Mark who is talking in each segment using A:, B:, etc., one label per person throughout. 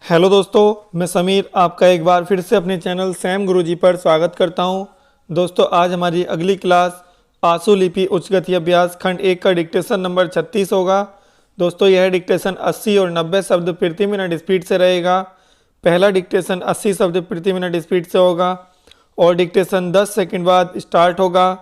A: Hello दोस्तों, मैं समीर आपका एक बार फिर से अपने चैनल सैम गुरुजी पर स्वागत करता हूं। दोस्तों, आज हमारी अगली क्लास आशु लिपि उच्च गति अभ्यास खंड 1 का डिक्टेशन नंबर 36 होगा। दोस्तों, यह डिक्टेशन 80 और 90 शब्द प्रति मिनट स्पीड से रहेगा। पहला डिक्टेशन 80 शब्द प्रति मिनट स्पीड से होगा और डिक्टेशन 10 सेकंड बाद स्टार्ट होगा।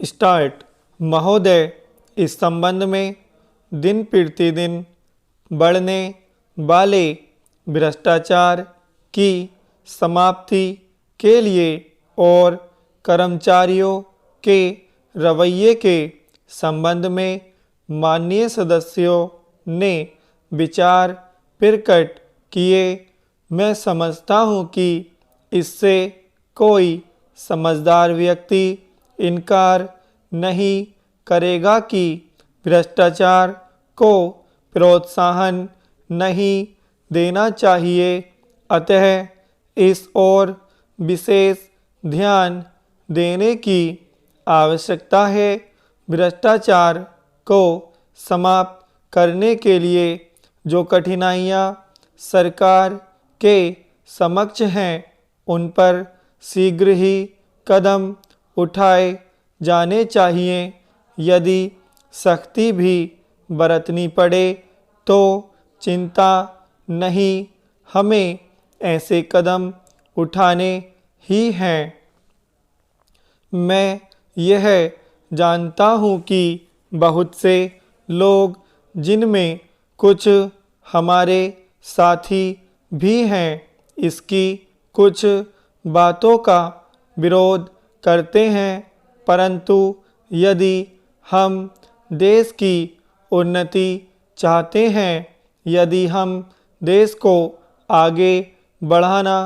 A: स्टार्ट। महोदय, इस संबंध में दिन प्रतिदिन बढ़ने वाले भ्रष्टाचार की समाप्ति के लिए और कर्मचारियों के रवैये के संबंध में माननीय सदस्यों ने विचार प्रकट किए। मैं समझता हूँ कि इससे कोई समझदार व्यक्ति इनकार नहीं करेगा कि भ्रष्टाचार को प्रोत्साहन नहीं देना चाहिए। अतः इस ओर विशेष ध्यान देने की आवश्यकता है। भ्रष्टाचार को समाप्त करने के लिए जो कठिनाइयाँ सरकार के समक्ष हैं, उन पर शीघ्र ही कदम उठाए जाने चाहिए। यदि सख्ती भी बरतनी पड़े तो चिंता नहीं, हमें ऐसे कदम उठाने ही हैं। मैं यह जानता हूँ कि बहुत से लोग, जिनमें कुछ हमारे साथी भी हैं, इसकी कुछ बातों का विरोध करते हैं, परंतु यदि हम देश की उन्नति चाहते हैं, यदि हम देश को आगे बढ़ाना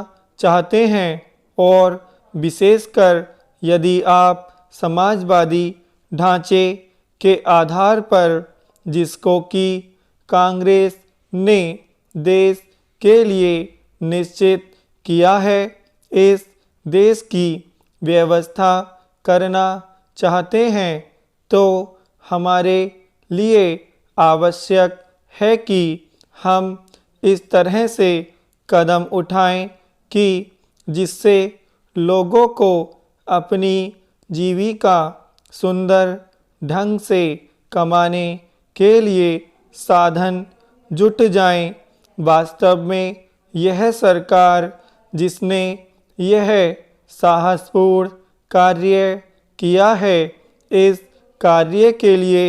A: चाहते हैं और विशेषकर यदि आप समाजवादी ढांचे के आधार पर, जिसको कि कांग्रेस ने देश के लिए निश्चित किया है, इस देश की व्यवस्था करना चाहते हैं, तो हमारे लिए आवश्यक है कि हम इस तरह से कदम उठाएं कि जिससे लोगों को अपनी जीविका सुंदर ढंग से कमाने के लिए साधन जुट जाएं। वास्तव में यह सरकार, जिसने यह साहसपूर्ण कार्य किया है, इस कार्य के लिए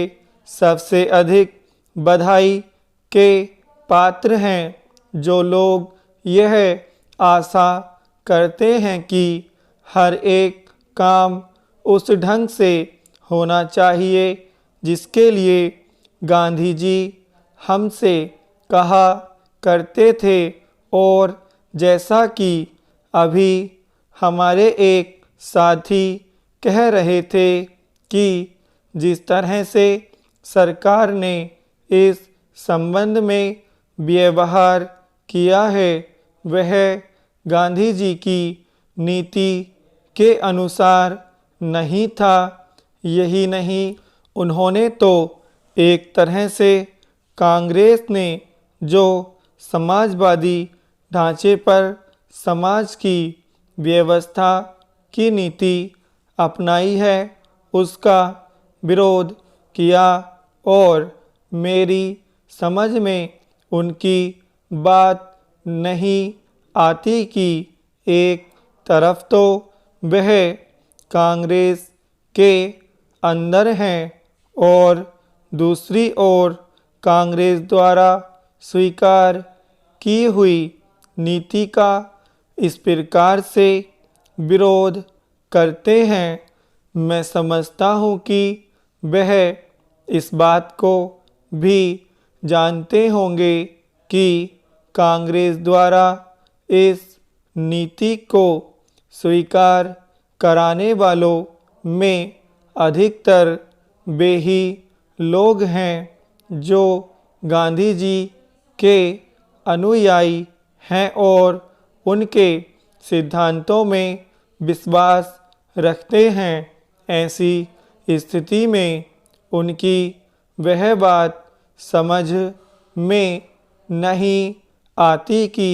A: सबसे अधिक बधाई के पात्र हैं। जो लोग यह आशा करते हैं कि हर एक काम उस ढंग से होना चाहिए जिसके लिए गांधी जी हमसे कहा करते थे, और जैसा कि अभी हमारे एक साथी कह रहे थे कि जिस तरह से सरकार ने इस संबंध में व्यवहार किया है, वह गांधी जी की नीति के अनुसार नहीं था। यही नहीं, उन्होंने तो एक तरह से कांग्रेस ने जो समाजवादी ढांचे पर समाज की व्यवस्था की नीति अपनाई है, उसका विरोध किया। और मेरी समझ में उनकी बात नहीं आती कि एक तरफ तो वह कांग्रेस के अंदर हैं और दूसरी ओर कांग्रेस द्वारा स्वीकार की हुई नीति का इस प्रकार से विरोध करते हैं। मैं समझता हूँ कि वह इस बात को भी जानते होंगे कि कांग्रेस द्वारा इस नीति को स्वीकार कराने वालों में अधिकतर वे ही लोग हैं जो गांधी जी के अनुयायी हैं और उनके सिद्धांतों में विश्वास रखते हैं। ऐसी स्थिति में उनकी वह बात समझ में नहीं आती कि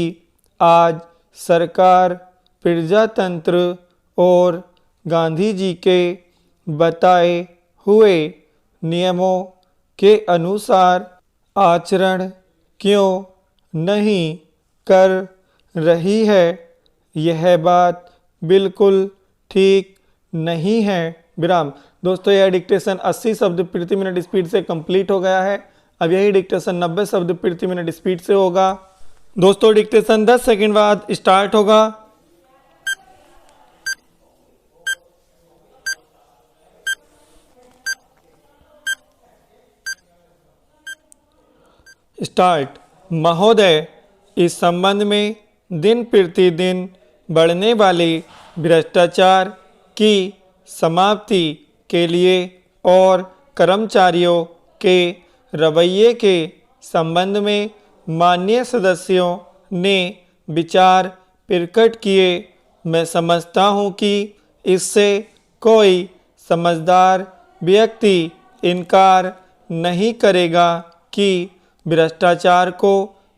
A: आज सरकार प्रजातंत्र और गांधी जी के बताए हुए नियमों के अनुसार आचरण क्यों नहीं कर रही है। यह बात बिल्कुल ठीक नहीं है। विराम। दोस्तों यह डिक्टेशन 80 शब्द प्रति मिनट स्पीड से कंप्लीट हो गया है। अब यही डिक्टेशन 90 शब्द प्रति मिनट स्पीड से होगा। दोस्तों डिक्टेशन 10 सेकंड बाद स्टार्ट होगा। स्टार्ट। महोदय, इस संबंध में दिन प्रतिदिन बढ़ने वाले भ्रष्टाचार की समाप्ति के लिए और कर्मचारियों के रवैये के संबंध में माननीय सदस्यों ने विचार प्रकट किए। मैं समझता हूँ कि इससे कोई समझदार व्यक्ति इनकार नहीं करेगा कि भ्रष्टाचार को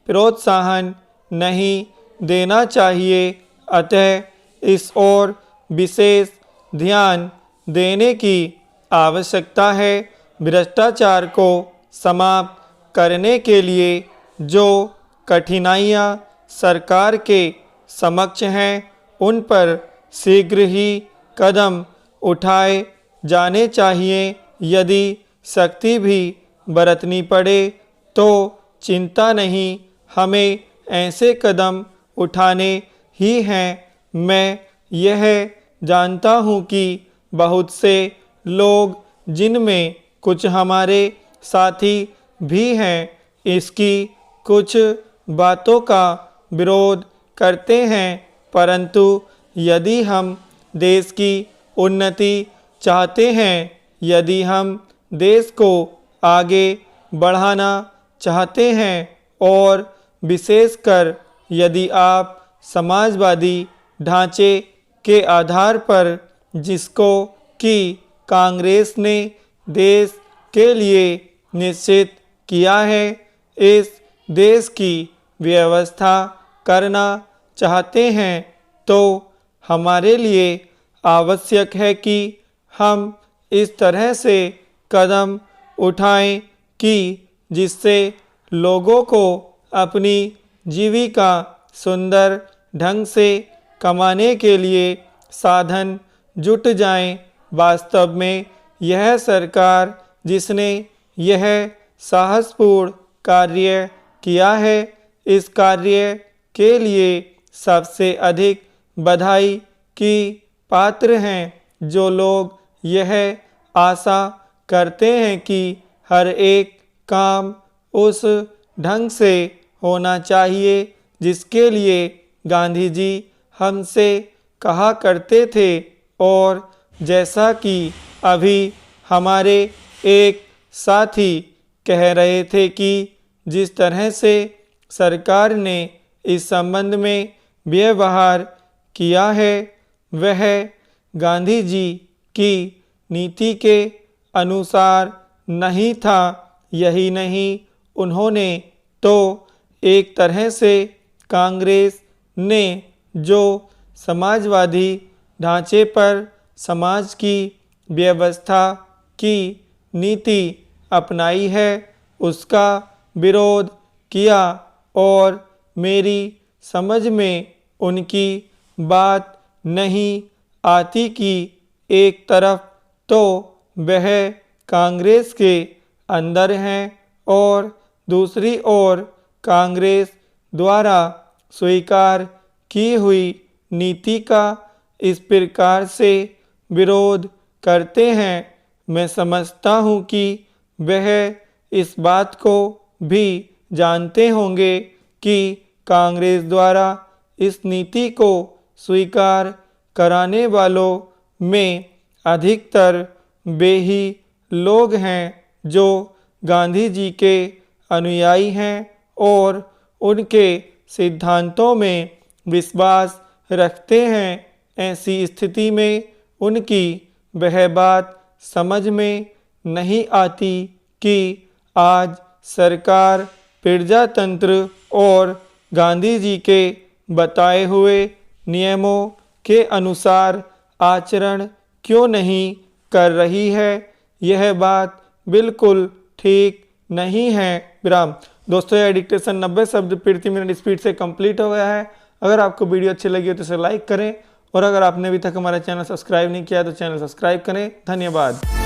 A: प्रोत्साहन नहीं देना चाहिए। अतः इस ओर विशेष ध्यान देने की आवश्यकता है। भ्रष्टाचार को समाप्त करने के लिए जो कठिनाइयाँ सरकार के समक्ष हैं उन पर शीघ्र ही कदम उठाए जाने चाहिए। यदि सख्ती भी बरतनी पड़े तो चिंता नहीं, हमें ऐसे कदम उठाने ही हैं। मैं यह जानता हूँ कि बहुत से लोग, जिनमें कुछ हमारे साथी भी हैं, इसकी कुछ बातों का विरोध करते हैं। परंतु यदि हम देश की उन्नति चाहते हैं, यदि हम देश को आगे बढ़ाना चाहते हैं और विशेषकर यदि आप समाजवादी ढांचे के आधार पर, जिसको कि कांग्रेस ने देश के लिए निश्चित किया है, इस देश की व्यवस्था करना चाहते हैं, तो हमारे लिए आवश्यक है कि हम इस तरह से कदम उठाएं कि जिससे लोगों को अपनी जीविका सुंदर ढंग से कमाने के लिए साधन जुट जाएं। वास्तव में यह सरकार, जिसने यह साहसपूर्ण कार्य किया है, इस कार्य के लिए सबसे अधिक बधाई की पात्र हैं। जो लोग यह आशा करते हैं कि हर एक काम उस ढंग से होना चाहिए जिसके लिए गांधी जी हमसे कहा करते थे, और जैसा कि अभी हमारे एक साथी कह रहे थे कि जिस तरह से सरकार ने इस संबंध में व्यवहार किया है वह गांधी जी की नीति के अनुसार नहीं था। यही नहीं, उन्होंने तो एक तरह से कांग्रेस ने जो समाजवादी ढांचे पर समाज की व्यवस्था की नीति अपनाई है, उसका विरोध किया। और मेरी समझ में उनकी बात नहीं आती कि एक तरफ तो वह कांग्रेस के अंदर हैं और दूसरी ओर कांग्रेस द्वारा स्वीकार की हुई नीति का इस प्रकार से विरोध करते हैं। मैं समझता हूँ कि वह इस बात को भी जानते होंगे कि कांग्रेस द्वारा इस नीति को स्वीकार कराने वालों में अधिकतर वे ही लोग हैं जो गांधी जी के अनुयायी हैं और उनके सिद्धांतों में विश्वास रखते हैं। ऐसी स्थिति में उनकी वह बात समझ में नहीं आती कि आज सरकार प्रजातंत्र और गांधी जी के बताए हुए नियमों के अनुसार आचरण क्यों नहीं कर रही है। यह बात बिल्कुल ठीक नहीं है। विराम। दोस्तों यह डिक्टेशन 90 शब्द प्रति मिनट स्पीड से कंप्लीट हो गया है। अगर आपको वीडियो अच्छी लगी हो तो इसे लाइक करें और अगर आपने अभी तक हमारा चैनल सब्सक्राइब नहीं किया तो चैनल सब्सक्राइब करें। धन्यवाद।